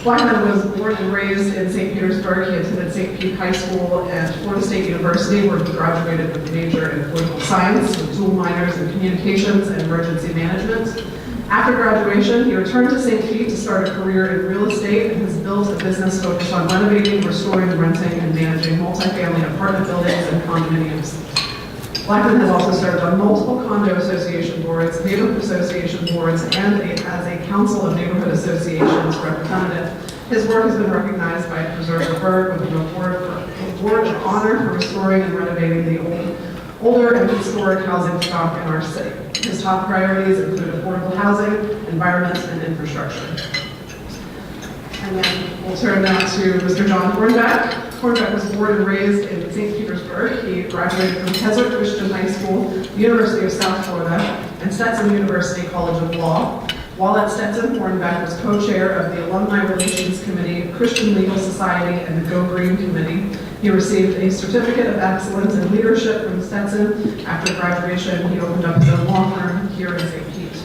Blackman was born and raised in St. Petersburg. He attended St. Pete High School and Florida State University, where he graduated with a major in political science with dual minors in communications and emergency management. After graduation, he returned to St. Pete to start a career in real estate and has built a business focused on renovating, restoring, renting, and managing multifamily apartment buildings and condominiums. Blackman has also served on multiple condo association boards, neighborhood association boards, and as a Council of Neighborhood Associations representative. His work has been recognized by Preserver Berg with an award of honor for restoring and renovating the older and historic housing stock in our city. His top priorities include affordable housing, environment, and infrastructure. And then we'll turn now to Mr. John Hornbeck. Hornbeck was born and raised in St. Petersburg. He graduated from Keswick Christian High School, the University of South Florida, and Stetson University College of Law. While at Stetson, Hornbeck was co-chair of the Alumni Relations Committee, Christian Legal Society, and the Go Green Committee. He received a Certificate of Excellence in Leadership from Stetson. After graduation, he opened up his own law firm here in St. Pete.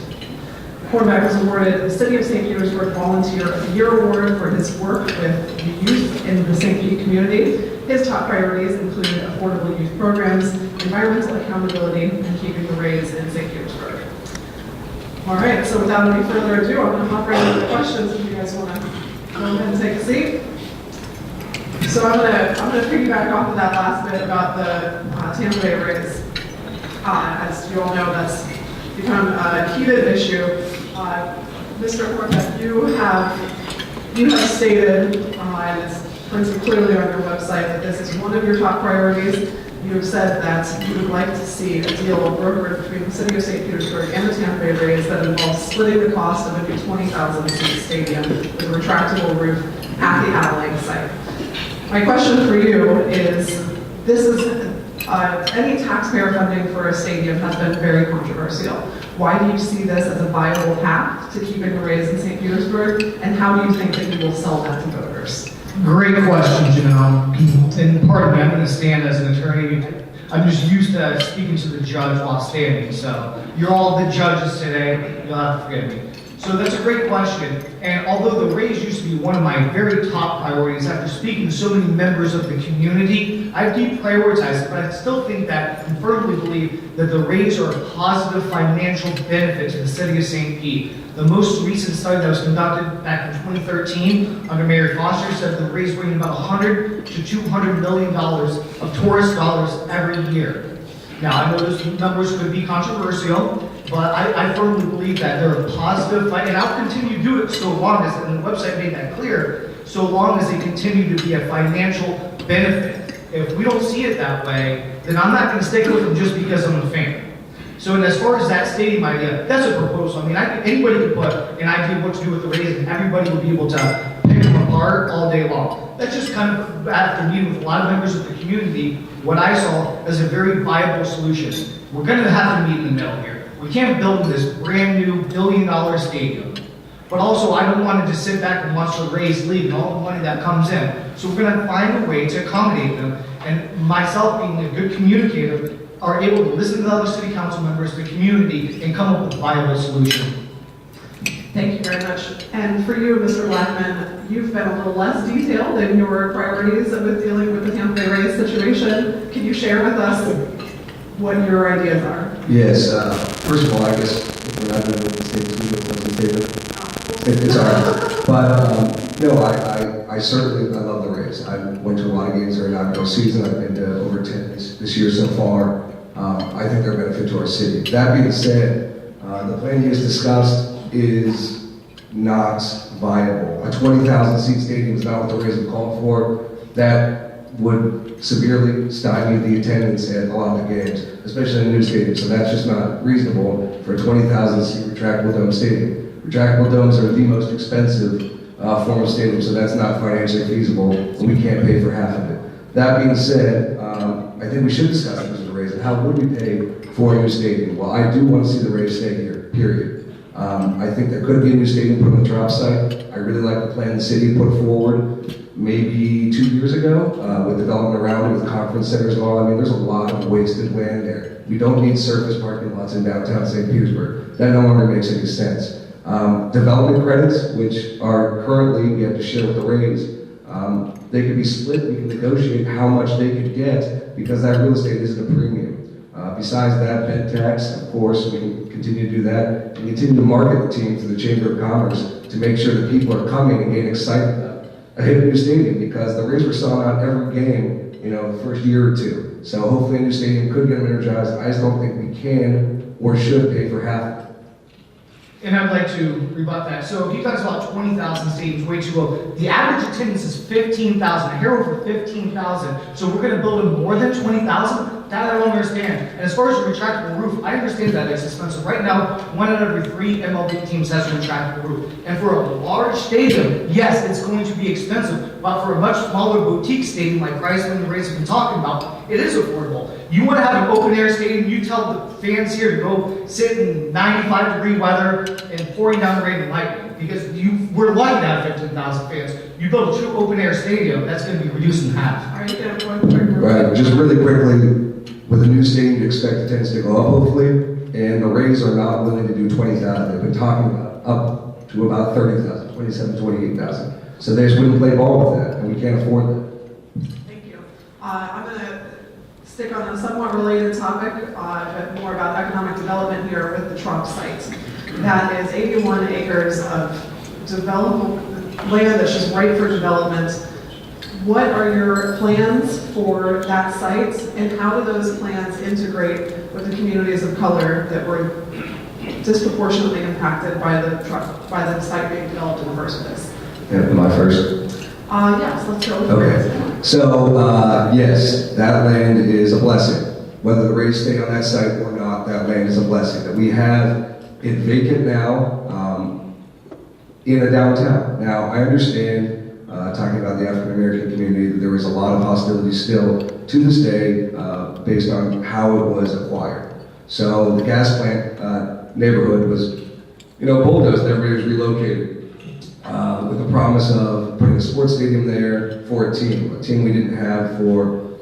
Hornbeck was awarded the City of St. Petersburg Volunteer of the Year Award for his work with the youth in the St. Pete community. His top priorities include affordable youth programs, environmental accountability, and keeping the rays in St. Petersburg. All right, so without any further ado, I'm going to hop right into the questions if you guys want to go ahead and take a seat. So I'm gonna piggyback off of that last bit about the Tampa Bay Rays. As you all know, that's become a heated issue. Mr. Hornbeck, you have stated, and it's printed clearly on your website, that this is one of your top priorities. You have said that you would like to see a deal brokered between the City of St. Petersburg and the Tampa Bay Rays that involves splitting the cost of a new 20,000-seat stadium with a retractable roof at the Abilene site. My question for you is, any taxpayer funding for a stadium has been very controversial. Why do you see this as a viable path to keeping the Rays in St. Petersburg, and how do you think that you will sell that to voters? Great question, Janelle. And pardon me, I'm going to stand as an attorney. I'm just used to speaking to the judge while standing, so you're all the judges today. You'll have to forgive me. So that's a great question, and although the Rays used to be one of my very top priorities, after speaking to so many members of the community, I've deprioritized it, but I still think that and firmly believe that the Rays are a positive financial benefit to the City of St. Pete. The most recent study that was conducted back in 2013 under Mayor Foster said the Rays bring in about $100 to $200 million of tourist dollars every year. Now, I know those numbers could be controversial, but I firmly believe that they're a positive, and I'll continue to do it so long as, and the website made that clear, so long as they continue to be a financial benefit. If we don't see it that way, then I'm not going to stick with them just because I'm a fan. So, and as far as that stadium idea, that's a proposal. I mean, anybody could put an idea of what to do with the Rays, and everybody would be able to pick them apart all day long. That's just kind of, after meeting with a lot of members of the community, what I saw as a very viable solution. We're going to have to meet in the middle here. We can't build this brand new billion-dollar stadium. But also, I don't want to just sit back and watch the Rays leave and all the money that comes in. So we're going to find a way to accommodate them. And myself, being a good communicator, are able to listen to the other city council members, the community, and come up with a viable solution. Thank you very much. And for you, Mr. Blackman, you've been a little less detailed in your priorities with dealing with the Tampa Bay Rays situation. Can you share with us what your ideas are? Yes. First of all, I guess if we're not going to make mistakes, we don't make it's all right. But no, I certainly love the Rays. I went to a lot of games during the inaugural season. I've been to over 10 this year so far. I think they're a benefit to our city. That being said, the plan you just discussed is not viable. A 20,000-seat stadium is not what the Rays have called for. That would severely stymie the attendance at a lot of the games, especially in a new stadium. So that's just not reasonable for a 20,000-seat retractable dome stadium. Retractable domes are the most expensive form of stadium, so that's not financially feasible, and we can't pay for half of it. That being said, I think we should discuss it with the Rays. And how would we pay for a new stadium? Well, I do want to see the Rays stay here, period. I think there could be a new stadium put on the drop site. I really like the plan the city put forward maybe 2 years ago with development around it, with conference centers and all. I mean, there's a lot of wasted land there. We don't need surface parking lots in downtown St. Petersburg. That no longer makes any sense. Development credits, which are currently, we have to share with the Rays, they could be split, we can negotiate how much they could get because that real estate isn't a premium. Besides that, bed tax, of course, we can continue to do that and continue to market the team to the Chamber of Commerce to make sure that people are coming and getting excited ahead of a new stadium because the Rays were selling out every game, the first year or two. So hopefully a new stadium could get them energized. I just don't think we can or should pay for half of it. And I'd like to rebut that. So he talks about 20,000 stadiums, way too low. The average attendance is 15,000. I hear over 15,000. So we're going to build them more than 20,000? That I don't understand. And as far as the retractable roof, I understand that it's expensive. Right now, 1 out of every 3 MLB teams has a retractable roof. And for a large stadium, yes, it's going to be expensive. But for a much smaller boutique stadium like Chrysler and the Rays have been talking about, it is affordable. You want to have an open air stadium, you tell the fans here to go sit in 95-degree weather and pouring down the rain and lightning. Because we're lucky to have 15,000 fans. You build a true open air stadium, that's going to be reduced in half. All right, you got one quick. Right, just really quickly, with a new stadium, you expect attendance to go up hopefully, and the Rays are not willing to do 20,000. They've been talking about up to about 30,000, 27, 28,000. So they just wouldn't play ball with that, and we can't afford that. Thank you. I'm going to stick on a somewhat related topic, but more about economic development here with the Trump site. That is 81 acres of developable land that's just right for development. What are your plans for that site, and how do those plans integrate with the communities of color that were disproportionately impacted by the site being developed in the first place? Yeah, am I first? Yes, let's go with Okay. So, yes, that land is a blessing. Whether the Rays stay on that site or not, that land is a blessing. That we have it vacant now in a downtown. Now, I understand, talking about the African American community, that there is a lot of hostility still to this day based on how it was acquired. So the gas plant neighborhood was, bulldozed, and everybody was relocated with the promise of putting a sports stadium there for a team we didn't have for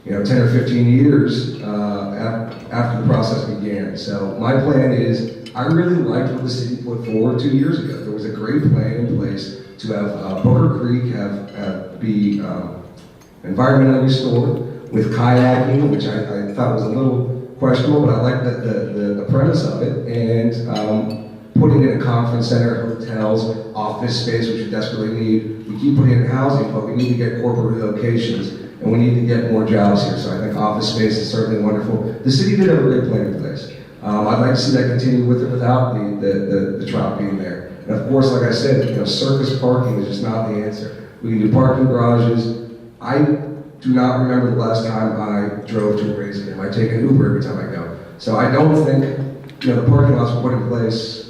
10 or 15 years after the process began. So my plan is, I really liked what the city put forward 2 years ago. There was a great plan in place to have Booker Creek be environmentally restored with kayaking, which I thought was a little questionable, but I liked the premise of it, and putting in a conference center, hotels, office space, which we desperately need. We keep putting in housing, but we need to get corporate relocations, and we need to get more jobs here. So I think office space is certainly wonderful. The city did have a great plan in place. I'd like to see that continue with or without the trout being there. And of course, like I said, surface parking is just not the answer. We can do parking garages. I do not remember the last time I drove to a Rays game. I take an Uber every time I go. So I don't think, the parking lots were put in place,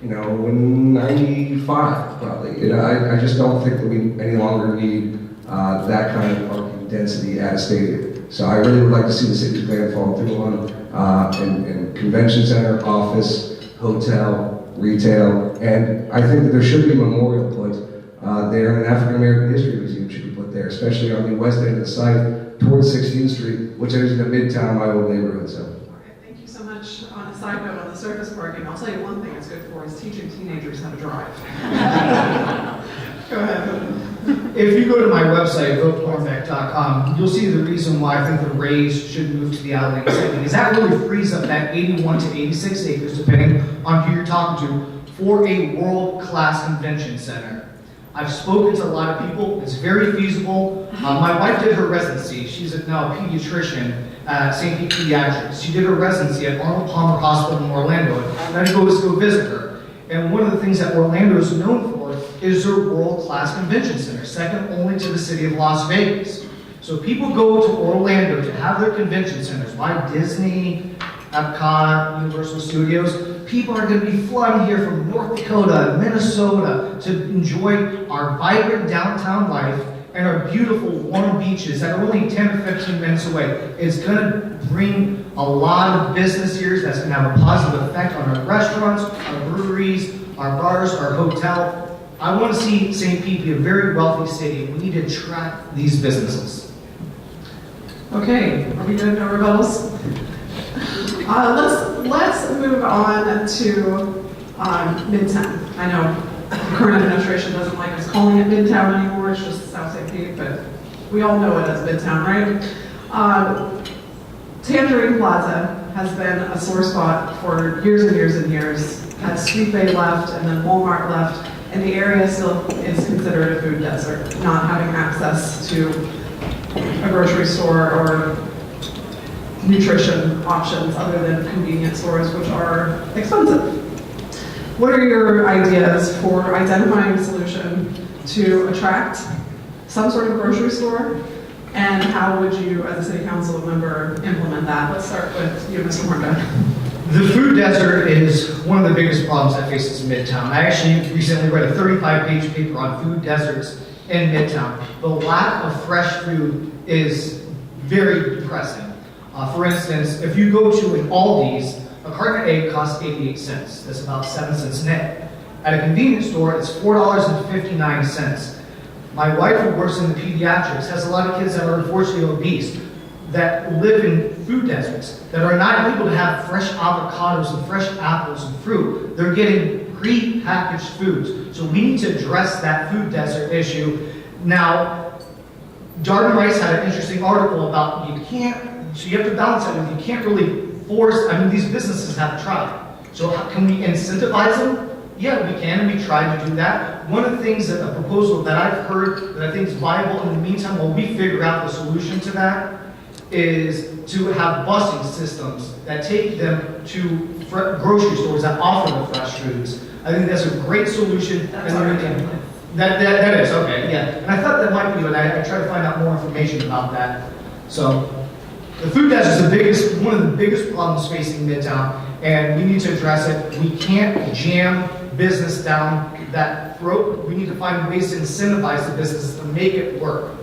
in 95 probably. I just don't think that we any longer need that kind of parking density at a stadium. So I really would like to see the city's plan follow through on in convention center, office, hotel, retail, and I think that there should be a memorial put there, an African American History Museum should be put there, especially on the west end of the site towards 16th Street, which is in the Midtown, my old neighborhood. So. Okay, thank you so much. On a side note, on the surface parking, I'll tell you one thing it's good for is teaching teenagers how to drive. Go ahead. If you go to my website, votecornbeck.com, you'll see the reason why I think the Rays should move to the Outlet setting. Is that really frees up that 81 to 86 acres, depending on who you're talking to, for a world-class convention center. I've spoken to a lot of people. It's very feasible. My wife did her residency. She's now a pediatrician at St. Pete Pediatrics. She did her residency at Arnold Palmer Hospital in Orlando. And I go visit her. And one of the things that Orlando is known for is their world-class convention center, second only to the city of Las Vegas. So people go to Orlando to have their convention centers. Why Disney, Epcot, Universal Studios? People are going to be flooding here from North Dakota, Minnesota to enjoy our vibrant downtown life and our beautiful warm beaches that are only 10 or 15 minutes away. It's going to bring a lot of business here that's going to have a positive effect on our restaurants, our breweries, our bars, our hotel. I want to see St. Pete be a very wealthy city. We need to attract these businesses. Okay, are we good? No rebuttals? Let's move on to Midtown. I know the current administration doesn't like us calling it Midtown anymore, it's just South St. Pete, but we all know it as Midtown, right? Tangerine Plaza has been a sore spot for years and years and years. As Sweet Bay left and then Walmart left, and the area still is considered a food desert, not having access to a grocery store or nutrition options other than convenience stores, which are expensive. What are your ideas for identifying a solution to attract some sort of grocery store? And how would you, as a city council member, implement that? Let's start with you, Mr. Hornbeck. The food desert is one of the biggest problems that faces Midtown. I actually recently read a 35-page paper on food deserts in Midtown. The lack of fresh food is very depressing. For instance, if you go to an Aldi's, a carton of egg costs 88 cents. That's about 7 cents net. At a convenience store, it's $4.59. My wife, who works in the pediatrics, has a lot of kids that are unfortunately obese, that live in food deserts, that are not able to have fresh avocados and fresh apples and fruit. They're getting pre-packaged foods. So we need to address that food desert issue. Now, Darden Rice had an interesting article about so you have to balance it with, you can't really force, these businesses have tried. So can we incentivize them? Yeah, we can, and we try to do that. One of the things a proposal that I've heard that I think is viable in the meantime, while we figure out the solution to that, is to have busing systems that take them to grocery stores that offer the fresh foods. I think that's a great solution. That's That is, okay, yeah. And I thought that might be good. I tried to find out more information about that. So, the food desert is one of the biggest problems facing Midtown, and we need to address it. We can't jam business down that throat. We need to find ways to incentivize the businesses to make it work.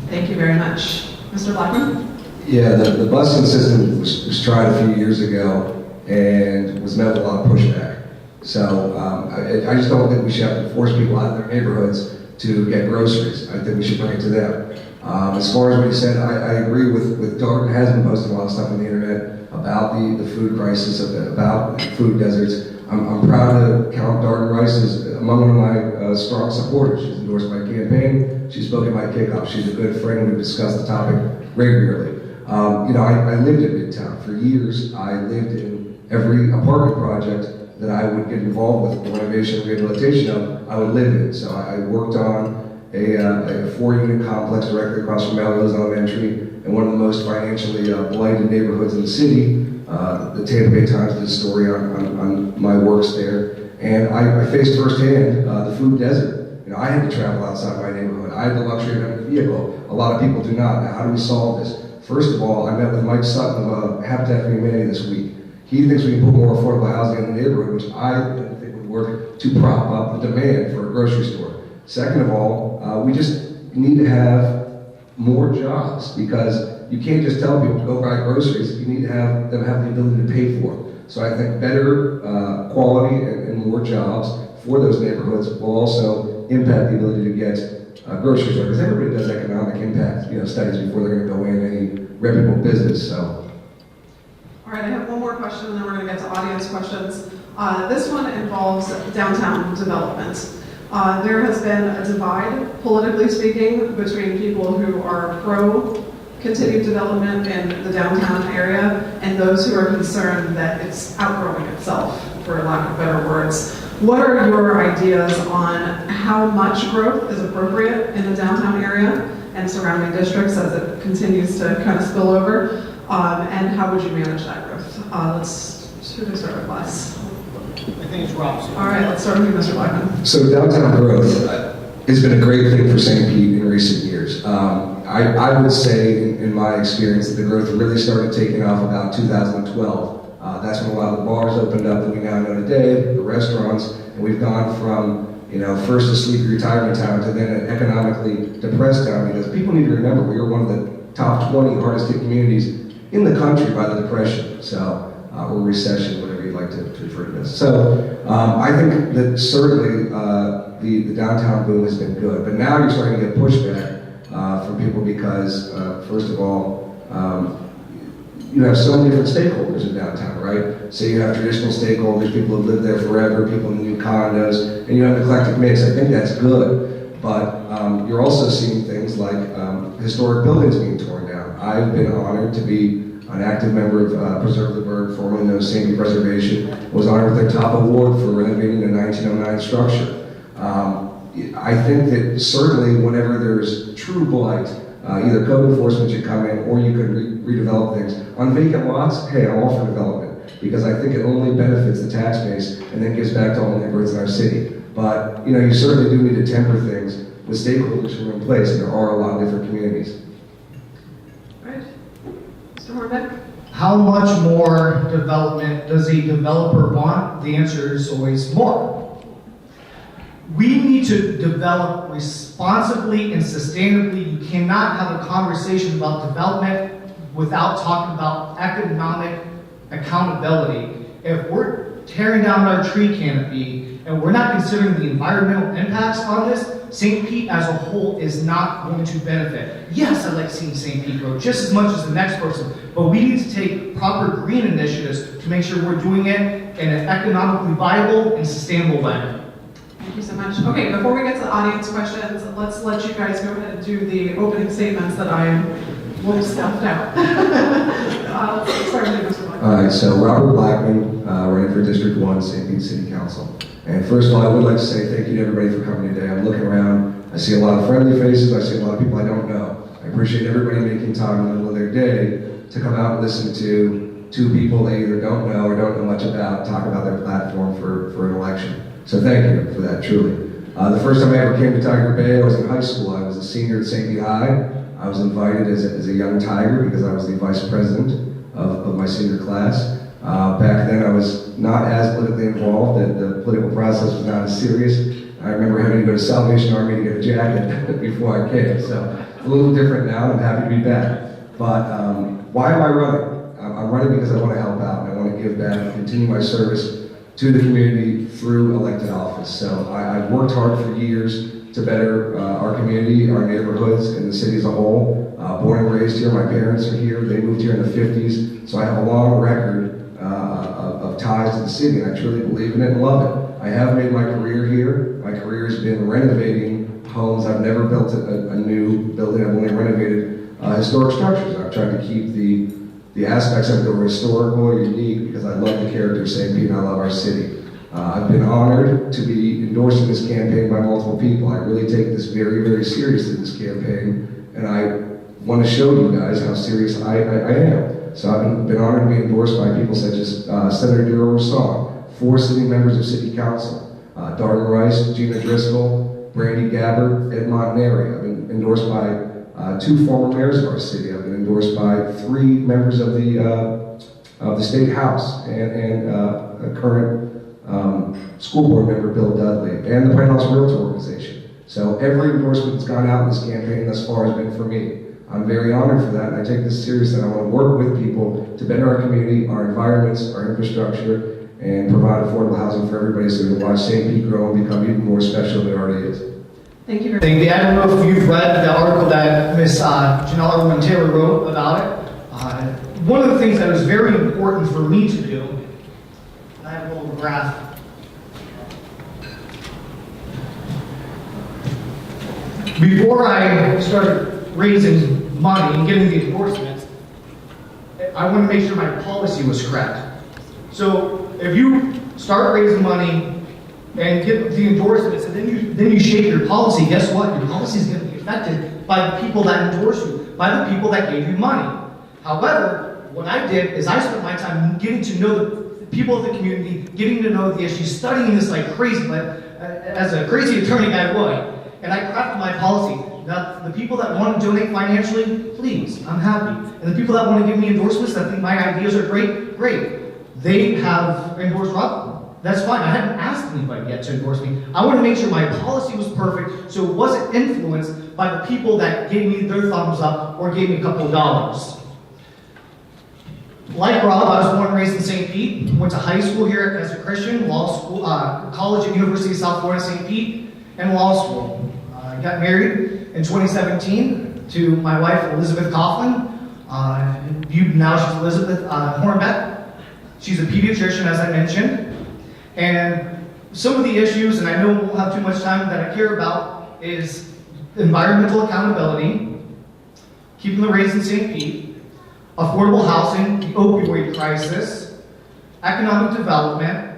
Thank you very much. Mr. Blackman? Yeah, the busing system was tried a few years ago and was met with a lot of pushback. So I just don't think we should have to force people out of their neighborhoods to get groceries. I think we should bring it to them. As far as what you said, I agree with Darden has been posting a lot of stuff on the internet about the food crisis, about food deserts. I'm proud to count Darden Rice as among one of my strong supporters. She's endorsed my campaign. She spoke at my kickoff. She's a good friend. We've discussed the topic regularly. I lived in Midtown for years. I lived in every apartment project that I would get involved with, the renovation and rehabilitation of, I would live in. So I worked on a 4-unit complex directly across from Melrose Elementary in one of the most financially blighted neighborhoods in the city. The Tigerbay Times did a story on my works there, and I faced firsthand the food desert. I had to travel outside my neighborhood. I had the luxury of having a vehicle. A lot of people do not. Now, how do we solve this? First of all, I met with Mike Sutton of Habitat for Humanity this week. He thinks we can put more affordable housing in the neighborhood, which I think would work to prop up the demand for a grocery store. Second of all, we just need to have more jobs, because you can't just tell people to go buy groceries. You need to have them have the ability to pay for them. So I think better quality and more jobs for those neighborhoods will also impact the ability to get groceries, because everybody does economic impact studies before they're going to go in any reputable business. So. All right, I have one more question, and then we're going to get to audience questions. This one involves downtown development. There has been a divide, politically speaking, between people who are pro continued development in the downtown area and those who are concerned that it's outgrowing itself, for lack of better words. What are your ideas on how much growth is appropriate in the downtown area and surrounding districts as it continues to kind of spill over? And how would you manage that growth? Should we start with Les? I think it's Rob's. All right, let's start with you, Mr. Blackman. So downtown growth has been a great thing for St. Pete in recent years. I would say, in my experience, that the growth really started taking off about 2012. That's when a lot of the bars opened up that we now know today, the restaurants, and we've gone from first a sleepy retirement town to then an economically depressed town, because people need to remember we were one of the top 20 hardest hit communities in the country by the Depression, or recession, whatever you'd like to refer to this. So I think that certainly the downtown boom has been good, but now you're starting to get pushback from people because, first of all, you have so many different stakeholders in downtown, right? So you have traditional stakeholders, people who have lived there forever, people in the new condos, and you have an eclectic mix. I think that's good, but you're also seeing things like historic buildings being torn down. I've been honored to be an active member of Preserve the Bird, formerly known as St. Pete Preservation, was honored with their top award for renovating a 1909 structure. I think that certainly whenever there's true blight, either code enforcement should come in or you could redevelop things. On vacant lots, hey, I'm all for development because I think it only benefits the tax base and then gives back to all the neighborhoods in our city. But you certainly do need to temper things with stakeholders who are in place, and there are a lot of different communities. Right. Mr. Horvath? How much more development does a developer want? The answer is always more. We need to develop responsibly and sustainably. You cannot have a conversation about development without talking about economic accountability. If we're tearing down our tree canopy and we're not considering the environmental impacts on this, St. Pete as a whole is not going to benefit. Yes, I like seeing St. Pete grow just as much as the next person, but we need to take proper green initiatives to make sure we're doing it in an economically viable and sustainable way. Thank you so much. Okay, before we get to the audience questions, let's let you guys go ahead and do the opening statements that I will stuffed out. Let's start with Mr. Blackman. All right, so Robert Blackman, running for District 1, St. Pete City Council. And first of all, I would like to say thank you to everybody for coming today. I'm looking around, I see a lot of friendly faces, I see a lot of people I don't know. I appreciate everybody making time in the middle of their day to come out and listen to two people they either don't know or don't know much about talk about their platform for an election. So thank you for that, truly. The first time I ever came to Tigerbay, I was in high school. I was a senior at St. Pete High. I was invited as a young Tiger because I was the vice president of my senior class. Back then I was not as politically involved, the political process was not as serious. I remember having to go to Salvation Army to get a jacket before I came, so a little different now, and I'm happy to be back. But why am I running? I'm running because I want to help out, and I want to give back and continue my service to the community through elected office. So I've worked hard for years to better our community, our neighborhoods, and the city as a whole. Born and raised here, my parents are here, they moved here in the 50s, so I have a long record of ties to the city, and I truly believe in it and love it. I have made my career here. My career has been renovating homes. I've never built a new building. I've only renovated historic structures. I've tried to keep the aspects of it that were historical or unique because I love the character of St. Pete and I love our city. I've been honored to be endorsed in this campaign by multiple people. I really take this very, very seriously, this campaign, and I want to show you guys how serious I am. So I've been honored to be endorsed by people such as Senator Darrell Rousseau, 4 sitting members of City Council, Darden Rice, Gina Driscoll, Brandy Gabbard, Ed Montanari. I've been endorsed by 2 former mayors of our city. I've been endorsed by 3 members of the State House and a current school board member, Bill Dudley, and the Pine House Realtor Organization. So every endorsement that's gone out in this campaign thus far has been for me. I'm very honored for that, and I take this seriously. I want to work with people to better our community, our environments, our infrastructure, and provide affordable housing for everybody so we can watch St. Pete grow and become even more special than it already is. Thank you very much. I don't know if you've read the article that Ms. July31 Taylor wrote about it. One of the things that was very important for me to do, I have a little graph. Before I started raising money and getting the endorsements, I want to make sure my policy was correct. So if you start raising money and get the endorsements, and then you shape your policy, guess what? Your policy is going to be affected by the people that endorse you, by the people that gave you money. However, what I did is I spent my time getting to know the people of the community, getting to know the issues, studying this like crazy, as a crazy attorney I would. And I crafted my policy. Now, the people that want to donate financially, please, I'm happy. And the people that want to give me endorsements, that think my ideas are great, great. They have endorsed Rob. That's fine. I haven't asked anybody yet to endorse me. I want to make sure my policy was perfect so it wasn't influenced by the people that gave me their thumbs up or gave me a couple of dollars. Like Rob, I was born and raised in St. Pete, went to high school here as a Christian, law school, college at University of South Florida, St. Pete, and law school. I got married in 2017 to my wife, Elizabeth Coughlin. She's Elizabeth Hornbeck. She's a pediatrician, as I mentioned. And some of the issues, and I know we won't have too much time, that I care about is environmental accountability, keeping the race in St. Pete, affordable housing, the opioid crisis, economic development,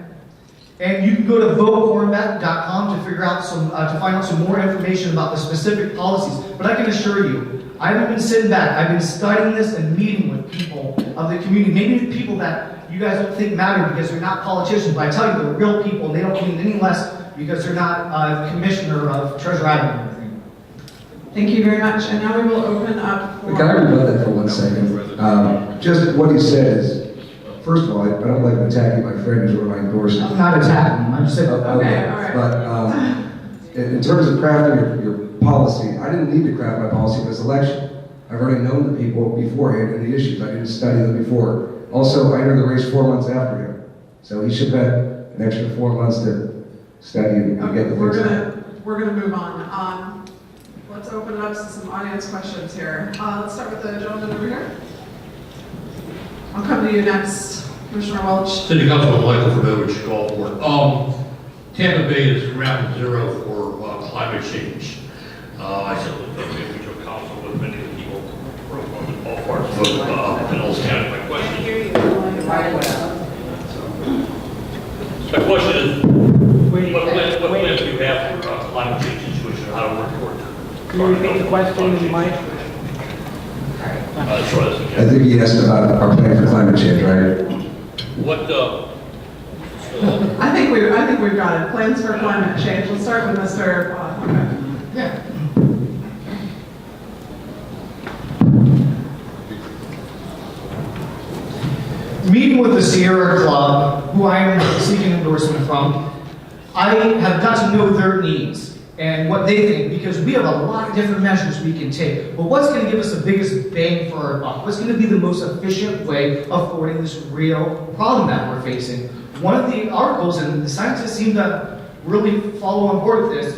and you can go to votehornbeck.com to figure out to find out some more information about the specific policies. But I can assure you, I haven't been sitting back. I've been studying this and meeting with people of the community, maybe people that you guys don't think matter because they're not politicians, but I tell you, they're real people, and they don't mean any less because they're not a commissioner of Treasure Island or anything. Thank you very much. And now we will open up for... Can I rebut that for 1 second? Just what he said is, first of all, I don't like attacking my friend who's one of my endorsers. I'm not attacking him, I'm just saying, Okay, all right. But in terms of crafting your policy, I didn't need to craft my policy for this election. I've already known the people beforehand and the issues. I didn't study them before. Also, I entered the race 4 months after him. So he should have had an extra 4 months to study and get the things out. We're gonna move on. Let's open it up to some audience questions here. Let's start with the gentleman over here. I'll come to you next, Commissioner Welch. City Councilman Michael Fedovich, Gulfport. Tampa Bay is ground zero for climate change. I said that we took council with many of the people from all parts of Pinellas County. My question is, what plans do you have for climate change situation, and how to work toward it? Can you repeat the question, Mike? Sure, that's okay. I think he asked about our plan for climate change, right? What, I think we've got it. Plans for climate change. Let's start with Mr. Hornbeck. Yeah. Meeting with the Sierra Club, who I am seeking endorsement from, I have got to know their needs and what they think, because we have a lot of different measures we can take. But what's going to give us the biggest bang for our buck? What's going to be the most efficient way of thwarting this real problem that we're facing? One of the articles, and the scientists seem to really follow on board with this,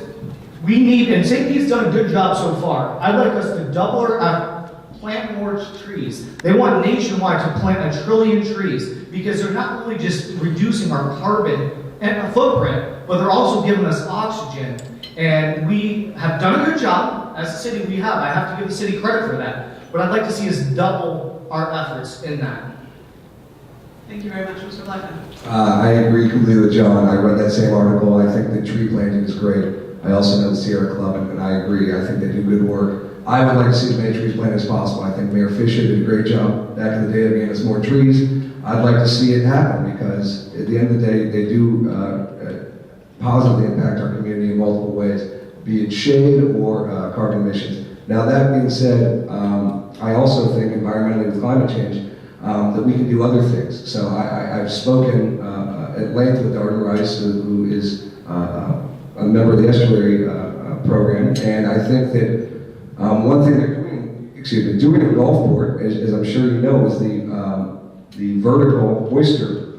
we need, and St. Pete's done a good job so far. I'd like us to double our plant more trees. They want nationwide to plant 1 trillion trees because they're not really just reducing our carbon and footprint, but they're also giving us oxygen. And we have done a good job as a city. We have. I have to give the city credit for that. But I'd like to see us double our efforts in that. Thank you very much, Mr. Blackman. I agree completely with John. I read that same article. I think the tree planting is great. I also know the Sierra Club, and I agree. I think they do good work. I would like to see as many trees planted as possible. I think Mayor Fisher did a great job back in the day of giving us more trees. I'd like to see it happen because at the end of the day, they do positively impact our community in multiple ways, be it shade or carbon emissions. Now that being said, I also think environmentally with climate change, that we can do other things. So I've spoken at length with Arden Rice, who is a member of the estuary program, and I think that one thing they're doing in Gulfport, as I'm sure you know, is the vertical oyster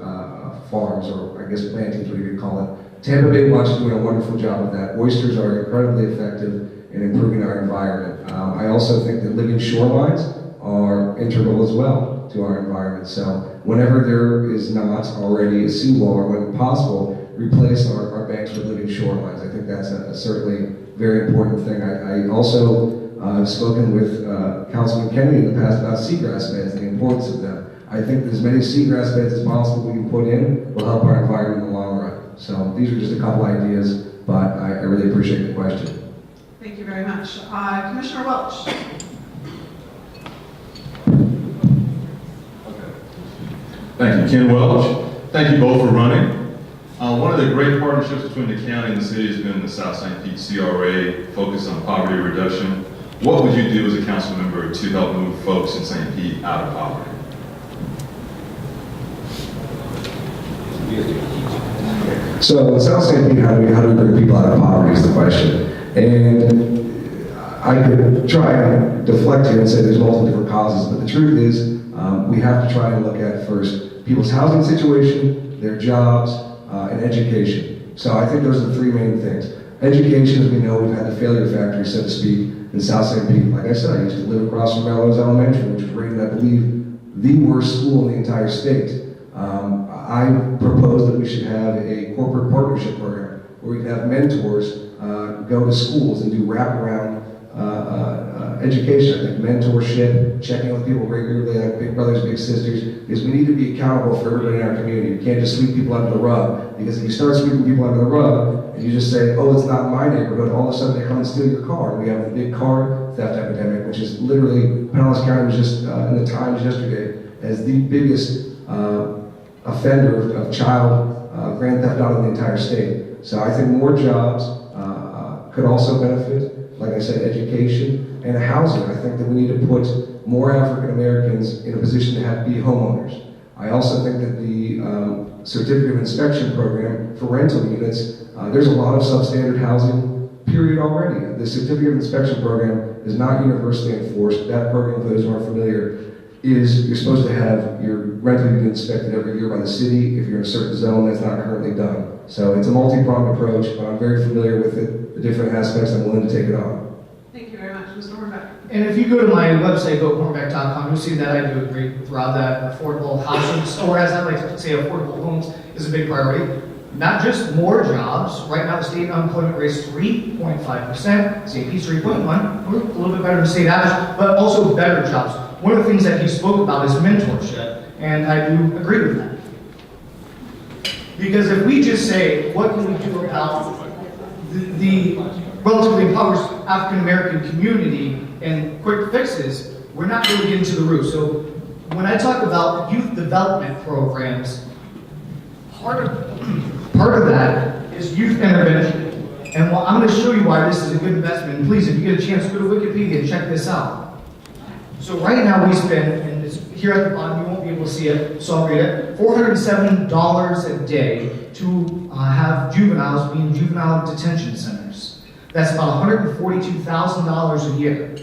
farms, or I guess plantings, what you could call it. Tampa Bay Watch is doing a wonderful job of that. Oysters are incredibly effective in improving our environment. I also think that living shorelines are integral as well to our environment. So whenever there is not already a seawall, or when possible, replace our banks with living shorelines. I think that's a certainly very important thing. I also have spoken with Councilman Kennedy in the past about seagrass beds and the importance of them. I think that as many seagrass beds as possible we can put in will help our environment in the long run. So these are just a couple ideas, but I really appreciate the question. Thank you very much. Commissioner Welch. Thank you, Ken Welch. Thank you both for running. One of the great partnerships between the county and the city has been the South St. Pete CRA, focused on poverty reduction. What would you do as a council member to help move folks in St. Pete out of poverty? So in South St. Pete, how do we bring people out of poverty is the question. And I could try and deflect here and say there's multiple different causes, but the truth is we have to try and look at first people's housing situation, their jobs, and education. So I think those are the three main things. Education, as we know, we've had the failure factory, so to speak, in South St. Pete. Like I said, I used to live across from Melrose Elementary, which was rated, I believe, the worst school in the entire state. I propose that we should have a corporate partnership program where we can have mentors go to schools and do wraparound education. I think mentorship, checking with people regularly, like big brothers, big sisters, because we need to be accountable for everybody in our community. You can't just sweep people under the rug, because if you start sweeping people under the rug, and you just say, oh, it's not my neighborhood, all of a sudden they come and steal your car. And we have a big car theft epidemic, which is literally, Pinellas County was just in the Times yesterday as the biggest offender of child grand theft out of the entire state. So I think more jobs could also benefit, like I said, education and housing. I think that we need to put more African Americans in a position to be homeowners. I also think that the certificate of inspection program for rental units, there's a lot of substandard housing, period, already. The certificate of inspection program is not universally enforced. That program, for those who aren't familiar, is you're supposed to have your rental unit inspected every year by the city. If you're in a certain zone, that's not currently done. So it's a multi-pronged approach, but I'm very familiar with it, the different aspects. I'm willing to take it on. Thank you very much, Mr. Hornbeck. And if you go to my website, gohornbeck.com, you'll see that I do agree with Rob that affordable housing, or as I like to say, affordable homes is a big priority. Not just more jobs. Right now, the state unemployment rate is 3.5%, St. Pete's 3.1%, we're a little bit better than state average, but also better jobs. One of the things that he spoke about is mentorship, and I do agree with that. Because if we just say, what can we do about the relatively impoverished African American community and quick fixes, we're not really getting to the root. So when I talk about youth development programs, part of that is youth intervention. And I'm going to show you why this is a good investment. And please, if you get a chance, go to Wikipedia and check this out. So right now we spend, and it's here at the bottom, you won't be able to see it, so I'll read it, $407 a day to have juveniles be in juvenile detention centers. That's about $142,000 a year.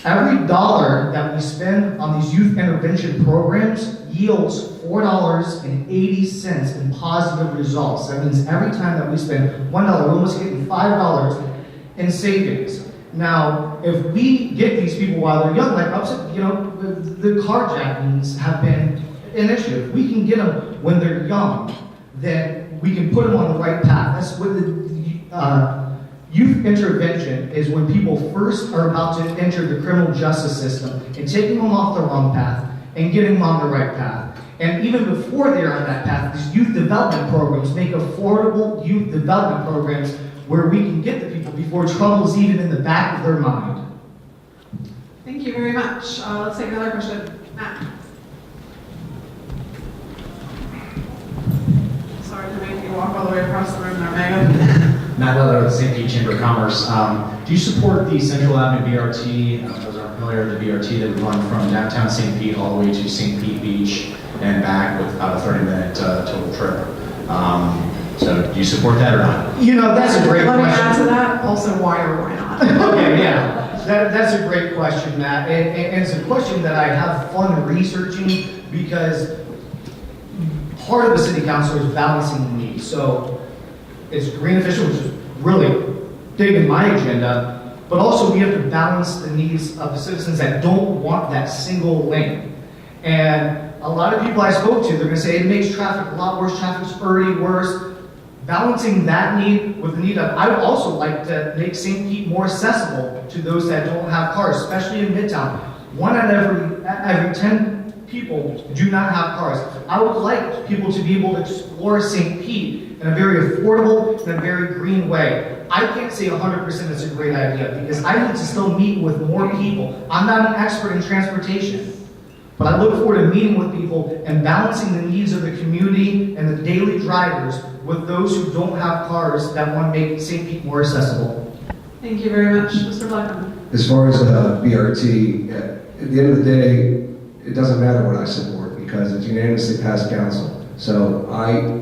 Every dollar that we spend on these youth intervention programs yields $4.80 in positive results. That means every time that we spend $1, we're almost getting $5 in savings. Now, if we get these people while they're young, like upset, the carjackings have been an issue. If we can get them when they're young, then we can put them on the right path. That's what the youth intervention is, when people first are about to enter the criminal justice system and taking them off the wrong path and getting them on the right path. And even before they're on that path, these youth development programs make affordable youth development programs where we can get the people before trouble's even in the back of their mind. Thank you very much. Let's take another question. Matt. Sorry to make you walk all the way across the room there, Megan. Matt Weller with the St. Pete Chamber of Commerce. Do you support the Central Avenue BRT? Those aren't familiar with the BRT that would run from downtown St. Pete all the way to St. Pete Beach and back with about a 30-minute total trip. So do you support that or not? That's a great Let question. me add to that. Also, why or why not? Okay, yeah. That's a great question, Matt. And it's a question that I have fun researching, because part of the city council is balancing the needs. So it's green efficient, which is really big in my agenda, but also we have to balance the needs of the citizens that don't want that single lane. And a lot of people I spoke to, they're going to say it makes traffic a lot worse, traffic's already worse. Balancing that need with the need of, I would also like to make St. Pete more accessible to those that don't have cars, especially in Midtown. 1 out of every 10 people do not have cars. I would like people to be able to explore St. Pete in a very affordable and a very green way. I can't say 100% it's a great idea, because I need to still meet with more people. I'm not an expert in transportation. But I look forward to meeting with people and balancing the needs of the community and the daily drivers with those who don't have cars that want to make St. Pete more accessible. Thank you very much. Mr. Blackman. As far as BRT, at the end of the day, it doesn't matter what I support, because it's unanimously passed council. So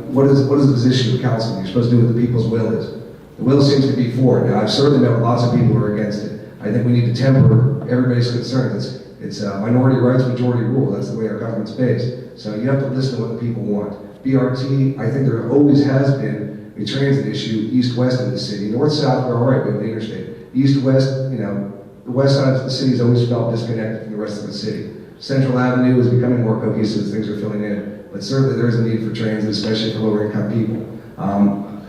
what is the position of council? You're supposed to do what the people's will is. The will seems to be for it. Now, I've certainly met with lots of people who are against it. I think we need to temper everybody's concerns. It's minority rights, majority rule. That's the way our government's based. So you have to listen to what the people want. BRT, I think there always has been a a transit issue east-west of the city. North-south, we're all right with the interstate. East-west, the west side of the city has always felt disconnected from the rest of the city. Central Avenue is becoming more cohesive as things are filling in, but certainly there is a need for transit, especially for lower-income people.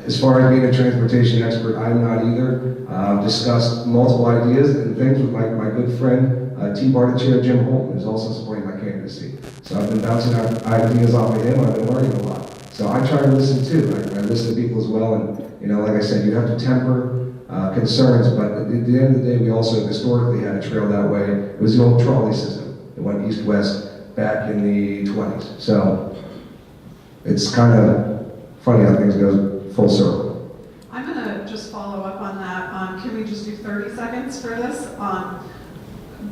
As far as being a transportation expert, I'm not either. I've discussed multiple ideas and things with my good friend, T-Bar Chair Jim Holton, who's also supporting my candidacy. So I've been bouncing ideas off of him, and I've been learning a lot. So I try to listen too. I listen to people as well, and like I said, you have to temper concerns, but at the end of the day, we also historically had a trail that way. It was the old trolley system. It went east-west back in the 20s. So it's kind of funny how things go full circle. I'm going to just follow up on that. Can we just do 30 seconds for this?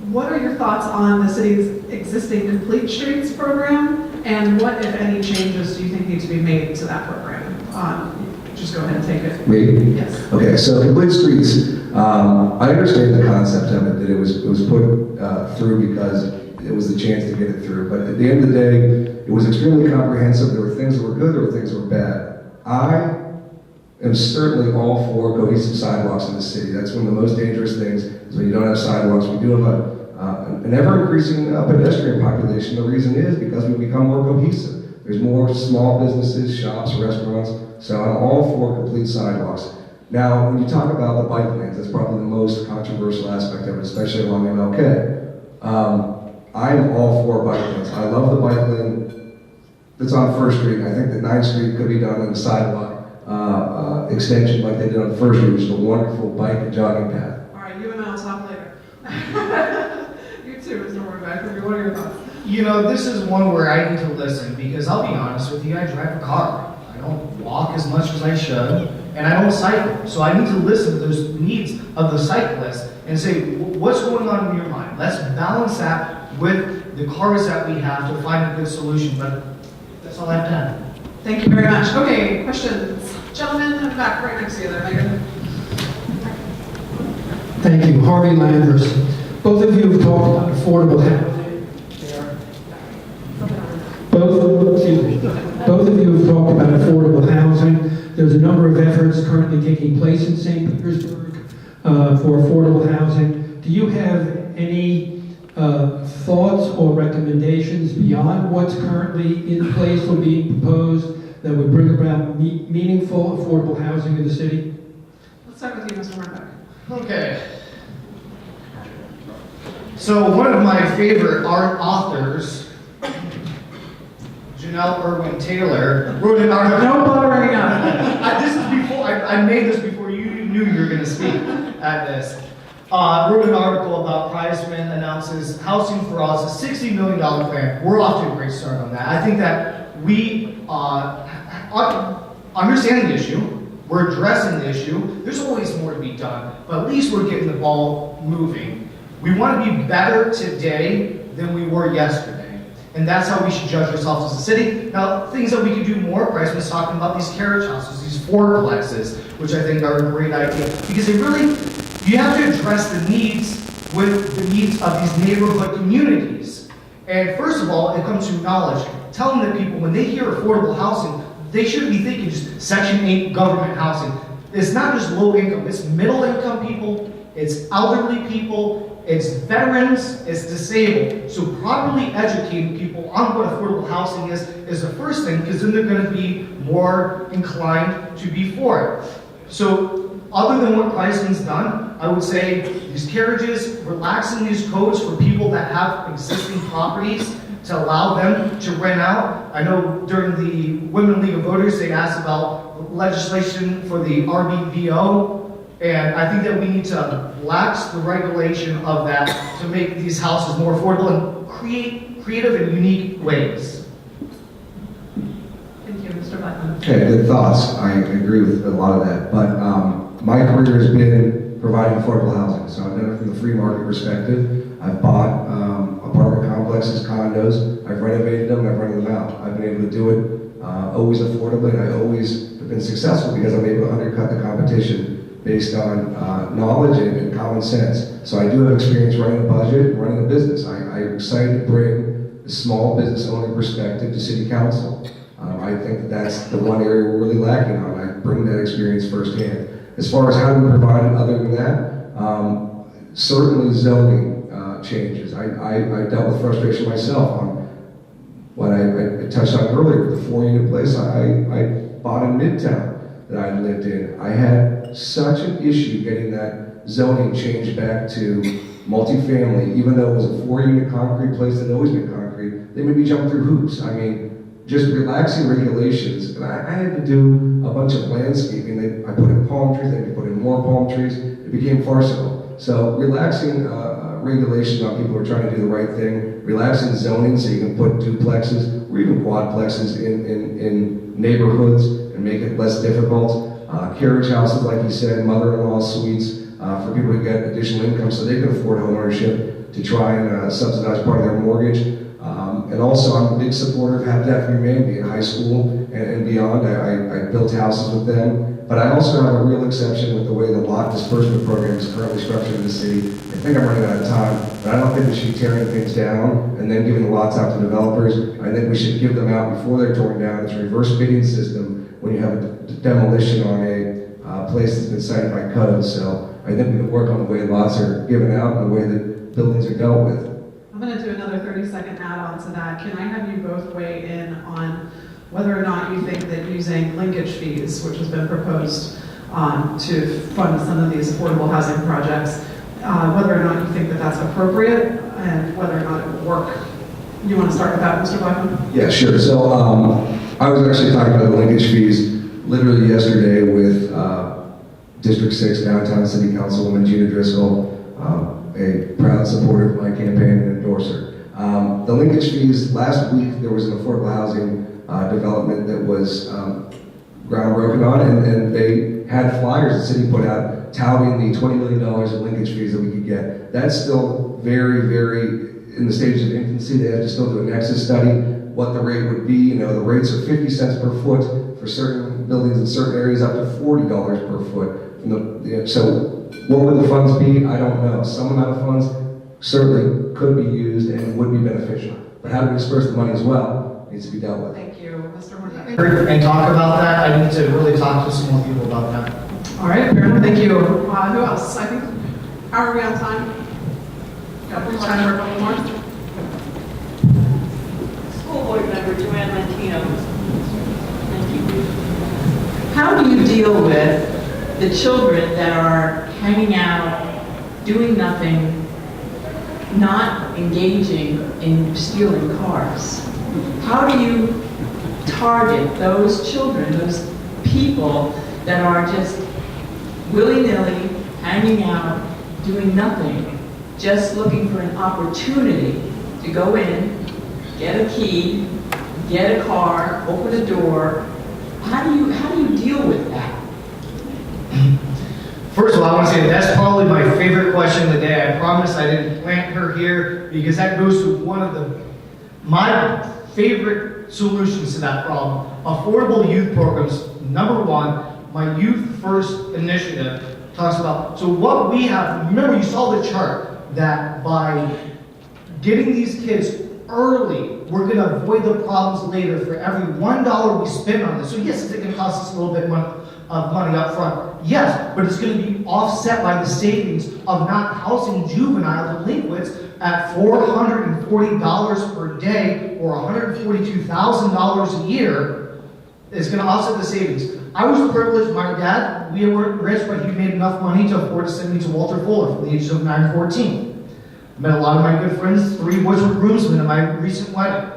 What are your thoughts on the city's existing Complete Streets program? And what, if any, changes do you think need to be made to that program? Just go ahead and take it. Me? Yes. Okay, so Complete Streets, I understand the concept of it, that it was put through because it was the chance to get it through. But at the end of the day, it was extremely comprehensive. There were things that were good, there were things that were bad. I am certainly all for cohesive sidewalks in the city. That's one of the most dangerous things, is when you don't have sidewalks. We do have an ever-increasing pedestrian population. The reason is because we become more cohesive. There's more small businesses, shops, restaurants, so I'm all for complete sidewalks. Now, when you talk about the bike lanes, that's probably the most controversial aspect of it, especially along MLK. I'm all for bike lanes. I love the bike lane that's on First Street. I think that 9th Street could be done in a sidewalk extension like they did on First Street, which is a wonderful bike and jogging path. All right, you and I will talk later. You too, Mr. Warback. What are your thoughts? This is one where I need to listen, because I'll be honest with you, I drive a car. I don't walk as much as I should, and I don't cycle. So I need to listen to those needs of the cyclist and say, what's going on in your mind? Let's balance that with the cars that we have to find a good solution, but that's all I've done. Thank you very much. Okay, questions? Gentlemen in the back, right next to you there, Megan. Thank you. Harvey Landers. Both of you have talked about affordable housing. Both of you have talked about affordable housing. There's a number of efforts currently taking place in St. Petersburg for affordable housing. Do you have any thoughts or recommendations beyond what's currently in place or being proposed that would bring about meaningful affordable housing in the city? Let's start with you, Mr. Warback. Okay. So one of my favorite art authors, Janelle Irwin Taylor, wrote an article. No buttering up. This is before I made this before you knew you were going to speak at this. Wrote an article about Priceman announces Housing for All. It's a $60 million plan. We're off to a great start on that. I think that we understand the issue. We're addressing the issue. There's always more to be done, but at least we're getting the ball moving. We want to be better today than we were yesterday. And that's how we should judge ourselves as a city. Now, things that we could do more, Price was talking about these carriage houses, these fourplexes, which I think are a great idea. Because you have to address the needs with the needs of these neighborhood communities. And first of all, it comes from knowledge. Telling the people, when they hear affordable housing, they shouldn't be thinking just Section 8 government housing. It's not just low income, it's middle income people, it's elderly people, it's veterans, it's disabled. So properly educating people on what affordable housing is the first thing, because then they're going to be more inclined to be for it. So other than what Priceman's done, I would say these carriages, relaxing these codes for people that have existing properties to allow them to rent out. I know during the Women League of Voters, they asked about legislation for the RBVO. And I think that we need to relax the regulation of that to make these houses more affordable and create creative and unique ways. Thank you, Mr. Blackman. Okay, good thoughts. I agree with a lot of that. But my career has been providing affordable housing. So I've done it from the free market perspective. I've bought apartment complexes, condos. I've renovated them, I've rented them out. I've been able to do it always affordably, and I always have been successful because I'm able to undercut the competition based on knowledge and common sense. So I do have experience running a budget, running a business. I'm excited to bring the small business owner perspective to City Council. I think that that's the one area we're really lacking on. bring that experience firsthand. As far as how do we provide it other than that, certainly zoning changes. I dealt with frustration myself on what I touched on earlier, the 4-unit place I bought in Midtown that I lived in. I had such an issue getting that zoning changed back to multifamily, even though it was a 4-unit concrete place that had always been concrete. They made me jump through hoops. I mean, just relaxing regulations. And I had to do a bunch of landscaping. I put in palm trees, they put in more palm trees. It became farcical. So relaxing regulations on people who are trying to do the right thing, relaxing zoning so you can put duplexes or even quadplexes in neighborhoods and make it less difficult. Carriage houses, like you said, mother-in-law suites for people to get additional income so they can afford home ownership to try and subsidize part of their mortgage. And also, I'm a big supporter of Habitat for Humanity in high school and beyond. I built houses with them. But I also have a real exception with the way the lot disbursement program is currently structured in the city. I think I'm running out of time, but I don't think we should be tearing things down and then giving the lots out to developers. I think we should give them out before they're torn down. It's a reverse bidding system when you have a demolition on a place that's been cited by code. So I think we can work on the way lots are given out and the way that buildings are dealt with. I'm going to do another 30-second add-on to that. Can I have you both weigh in on whether or not you think that using linkage fees, which has been proposed to fund some of these affordable housing projects, whether or not you think that that's appropriate and whether or not it will work? You want to start with that, Mr. Blackman? Yeah, sure. So I was actually talking about the linkage fees literally yesterday with District 6 Downtown City Councilwoman Gina Driscoll, a proud supporter of my campaign and endorser. The linkage fees, last week there was an affordable housing development that was ground broken on, and they had flyers the city put out touting the $20 million in linkage fees that we could get. That's still very, very in the stages of infancy. They have to still do a nexus study, what the rate would be. You know, the rates are 50 cents per foot for certain buildings in certain areas, up to $40 per foot. So what would the funds be? I don't know. Some amount of funds certainly could be used and would be beneficial. But how to disperse the money as well needs to be dealt with. Thank you, Mr. Hornick. And talk about that. I need to really talk to some more people about that. All right, fair enough. Thank you. Who else? I think, how are we on time? Got time for a couple more? School Board Member Joanne Lentino. Thank you. How do you deal with the children that are hanging out, doing nothing, not engaging in stealing cars? How do you target those children, those people that are just willy-nilly hanging out, doing nothing, just looking for an opportunity to go in, get a key, get a car, open a door? How do you deal with that? First of all, I want to say that's probably my favorite question of the day. I promise I didn't plant her here because that goes to one of my favorite solutions to that problem. Affordable youth programs. Number one, my Youth First initiative talks about, so what we have, remember you saw the chart that by getting these kids early, we're going to avoid the problems later for every $1 we spend on this. So yes, it's going to cost us a little bit of money up front. Yes, but it's going to be offset by the savings of not housing juvenile delinquents at $440 per day or $142,000 a year. It's going to offset the savings. I was privileged, my dad, we weren't rich, but he made enough money to afford to send me to Walter Fuller from the ages of 9 and 14. Met a lot of my good friends, 3 boys were groomsmen at my recent wedding.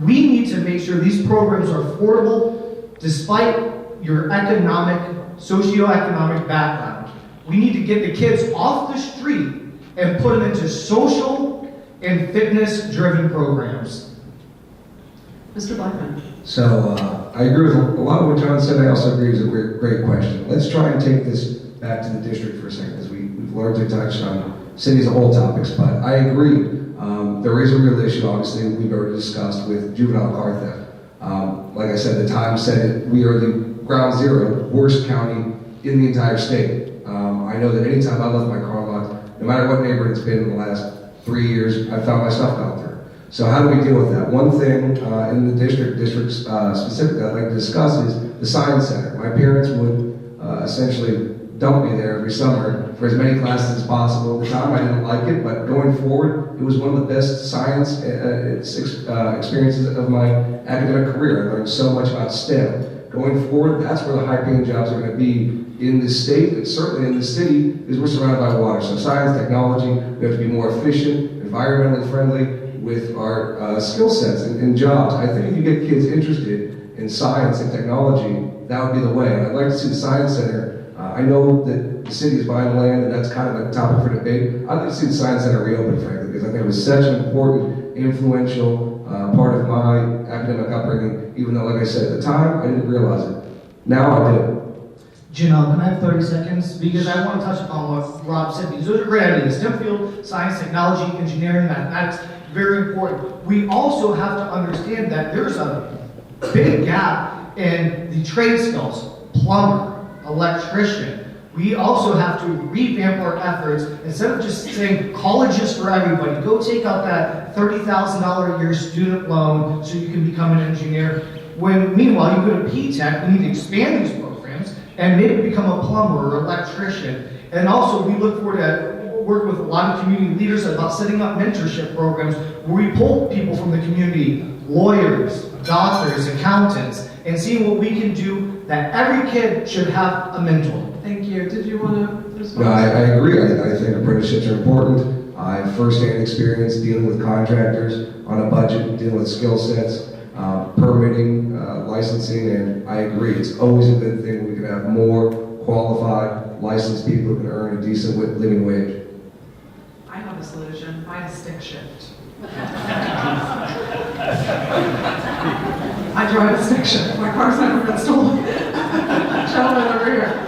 We need to make sure these programs are affordable despite your economic, socioeconomic background. We need to get the kids off the street and put them into social and fitness-driven programs. Mr. Blackman. So I agree with a lot of what John said. I also agree it's a great question. Let's try and take this back to the district for a second, because we've largely touched on city as a whole topics, but I agree. There is a real issue, obviously, we've already discussed with juvenile car theft. Like I said, the Times said it, we are the ground zero, worst county in the entire state. I know that anytime I left my car locked, no matter what neighborhood it's been in the last 3 years, I found my stuff gone through. So how do we deal with that? One thing in the district specifically I'd like to discuss is the Science Center. My parents would essentially dump me there every summer for as many classes as possible. At the time, I didn't like it, but going forward, it was one of the best science experiences of my academic career. I learned so much about STEM. Going forward, that's where the high-paying jobs are going to be in this state, and certainly in this city, because we're surrounded by water. So science, technology, we have to be more efficient, environmentally friendly with our skill sets and jobs. I think if you get kids interested in science and technology, that would be the way. And I'd like to see the Science Center. I know that the city is buying land, and that's kind of a topic for debate. I'd like to see the Science Center reopen, frankly, because I think it was such an important, influential part of my academic upbringing, even though, like I said, at the time, I didn't realize it. Now I do. Janelle, can I have 30 seconds? Because I want to touch upon what Rob said, because those are great ideas. STEM field, science, technology, engineering, mathematics, very important. We also have to understand that there's a big gap in the trade skills, plumber, electrician. We also have to revamp our efforts. Instead of just saying colleges for everybody, go take out that $30,000 a year student loan so you can become an engineer. When meanwhile, you go to P-Tech, we need to expand these programs and maybe become a plumber or electrician. And also, we look forward to work with a lot of community leaders about setting up mentorship programs where we pull people from the community, lawyers, doctors, accountants, and seeing what we can do that every kid should have a mentor. Thank you. Did you want to respond? No, I agree. I think apprenticeships are important. I have firsthand experience dealing with contractors on a budget, dealing with skill sets, permitting, licensing, and I agree. It's always a good thing. We can have more qualified, licensed people who can earn a decent living wage. I have a solution. Buy a stick shift. I drive a stick shift. My car's never been stolen. Gentlemen over here.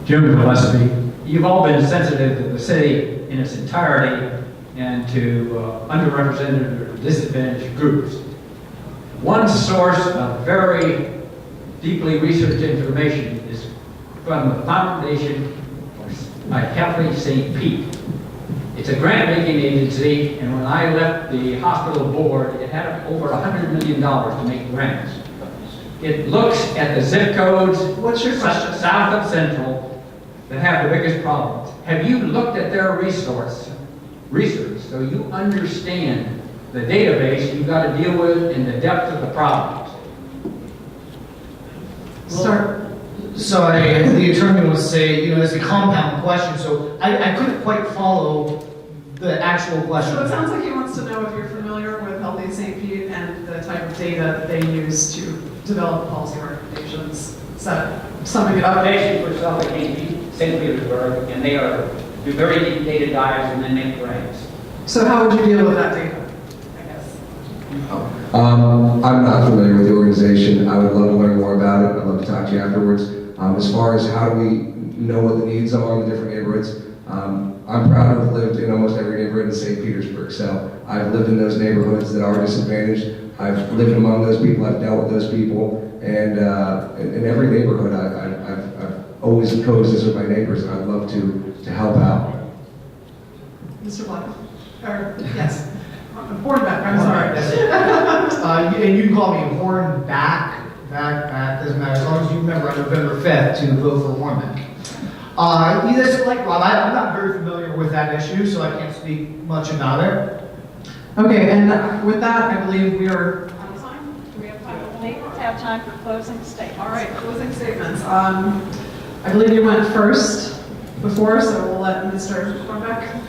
Jim Gillespie, you've all been sensitive to the city in its entirety and to underrepresented or disadvantaged groups. One source of very deeply researched information is from the Foundation for Catholic St. Pete. It's a grant-making agency, and when I left the hospital board, it had over $100 million to make grants. It looks at the zip codes What's your question? south of Central that have the biggest problems. Have you looked at their research so you understand the database you've got to deal with and the depth of the problems? Start. So the attorney will say, it's a compound question, so I couldn't quite follow the actual question. So it sounds like he wants to know if you're familiar with Healthy St. Pete and the type of data that they use to develop policy recommendations. Summing it up. Foundation for St. Petersburg, and they do very deep data dives and then make grants. So how would you deal with that data, I guess? I'm not familiar with the organization. I would love to learn more about it. I'd love to talk to you afterwards. As far as how do we know what the needs are in the different neighborhoods, I'm proud to have lived in almost every neighborhood in St. Petersburg. So I've lived in those neighborhoods that are disadvantaged. I've lived among those people. I've dealt with those people. And in every neighborhood, I've always coexisted with my neighbors, and I'd love to help out. Mr. Black? Yes. Hornback, I'm sorry. And you can call me Hornback, doesn't matter, as long as you remember on November 5th to vote for Hornback. Like Rob, I'm not very familiar with that issue, so I can't speak much about it. Okay, and with that, I believe we are out of time. Do we have time? We have time for closing statements. All right, closing statements. I believe you went first before, so we'll let Mr. Hornback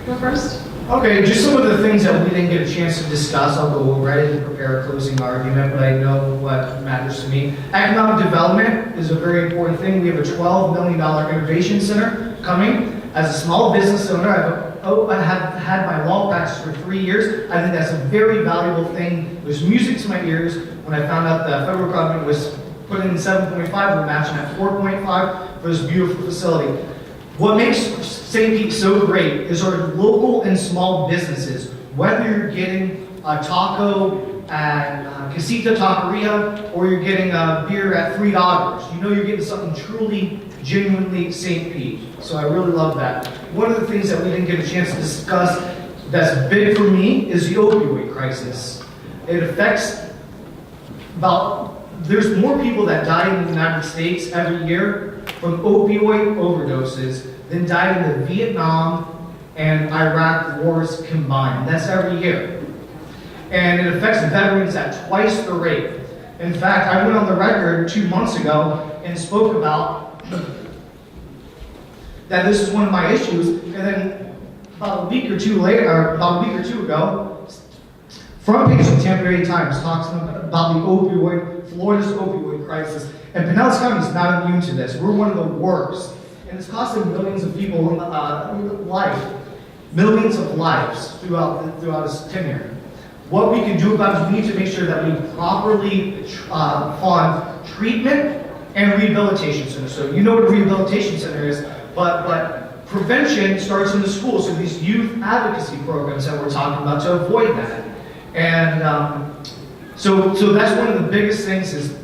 go first. Okay, just some of the things that we didn't get a chance to discuss. I'll go over. I didn't prepare a closing argument, but I know what matters to me. Economic development is a very important thing. We have a $12 million innovation center coming. As a small business owner, I have had my law practice for 3 years. I think that's a very valuable thing. There's music to my ears when I found out the federal government was putting in 7.5, we're matching at 4.5 for this beautiful facility. What makes St. Pete so great is our local and small businesses. Whether you're getting a taco at Casita Taqueria or you're getting a beer at $3, you're getting something truly, genuinely St. Pete. So I really love that. One of the things that we didn't get a chance to discuss that's big for me is the opioid crisis. It affects there's more people that die in the United States every year from opioid overdoses than died in the Vietnam and Iraq wars combined. That's every year. And it affects veterans at twice the rate. In fact, I went on the record 2 months ago and spoke about that this is one of my issues, and then about a week or two ago, front page of the Tampa Bay Times talks about Florida's opioid crisis, and Pinellas County is not immune to this. We're one of the worst, and it's costing millions of people millions of lives throughout his tenure. What we can do about it is we need to make sure that we properly fund treatment and rehabilitation centers. So you know what a rehabilitation center is, but prevention starts in the schools. So these youth advocacy programs that we're talking about to avoid that. And so that's one of the biggest things is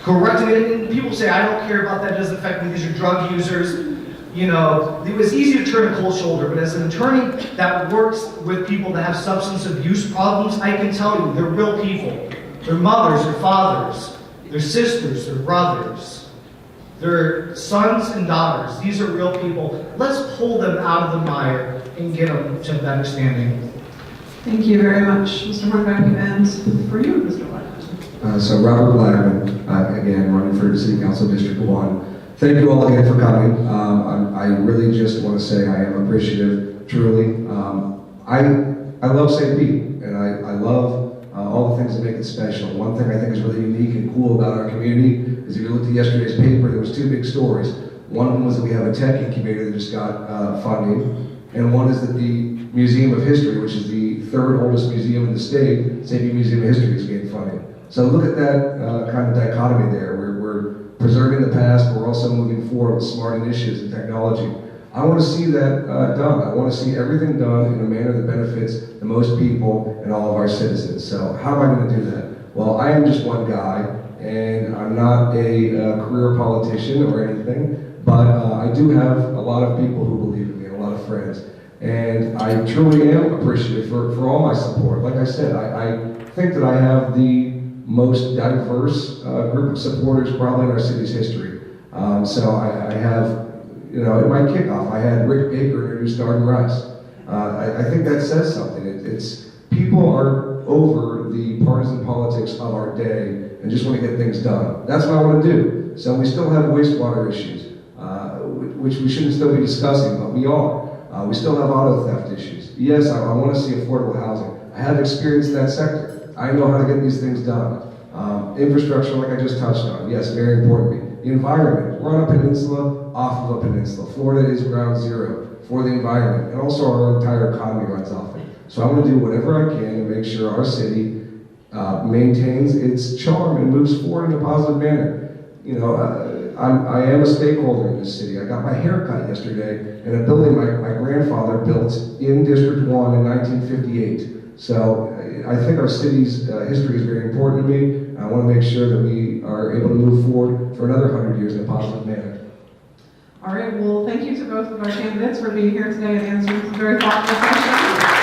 correcting it. And people say, I don't care about that, it doesn't affect me, these are drug users. You know, it was easy to turn a cold shoulder, but as an attorney that works with people that have substance abuse problems, I can tell you, they're real people. Their mothers, their fathers, their sisters, their brothers, their sons and daughters. These are real people. Let's pull them out of the mire and get them to better standing. Thank you very much, Mr. Hornbeck, and for you, Mr. White. So Robert Blackman, again, running for City Council District 1. Thank you all again for coming. I really just want to say I am appreciative, truly. I love St. Pete, and I love all the things that make it special. One thing I think is really unique and cool about our community is if you looked at yesterday's paper, there was 2 big stories. One of them was that we have a tech incubator that just got funding, and one is that the Museum of History, which is the 3rd oldest museum in the state, St. Pete Museum of History, is getting funding. So look at that kind of dichotomy there. We're preserving the past, but we're also moving forward with smart initiatives and technology. I want to see that done. I want to see everything done in a manner that benefits the most people and all of our citizens. So how am I going to do that? Well, I am just one guy, and I'm not a career politician or anything, but I do have a lot of people who believe in me and a lot of friends. And I truly am appreciative for all my support. Like I said, I think that I have the most diverse group of supporters probably in our city's history. So I have, you know, at my kickoff, I had Rick Baker introduce Garden Rice. I think that says something. It's people are over the partisan politics of our day and just want to get things done. That's what I want to do. So we still have wastewater issues, which we shouldn't still be discussing, but we are. We still have auto theft issues. Yes, I want to see affordable housing. I have experience in that sector. I know how to get these things done. Infrastructure, like I just touched on, yes, very important. The environment, we're on a peninsula, off of a peninsula. Florida is ground zero for the environment, and also our entire economy runs off it. So I'm going to do whatever I can to make sure our city maintains its charm and moves forward in a positive manner. You know, I am a stakeholder in this city. I got my hair cut yesterday in a building my grandfather built in District 1 in 1958. So I think our city's history is very important to me. I want to make sure that we are able to move forward for another 100 years in a positive manner. All right, well, thank you to both of our candidates for being here today and answering some very thoughtful questions.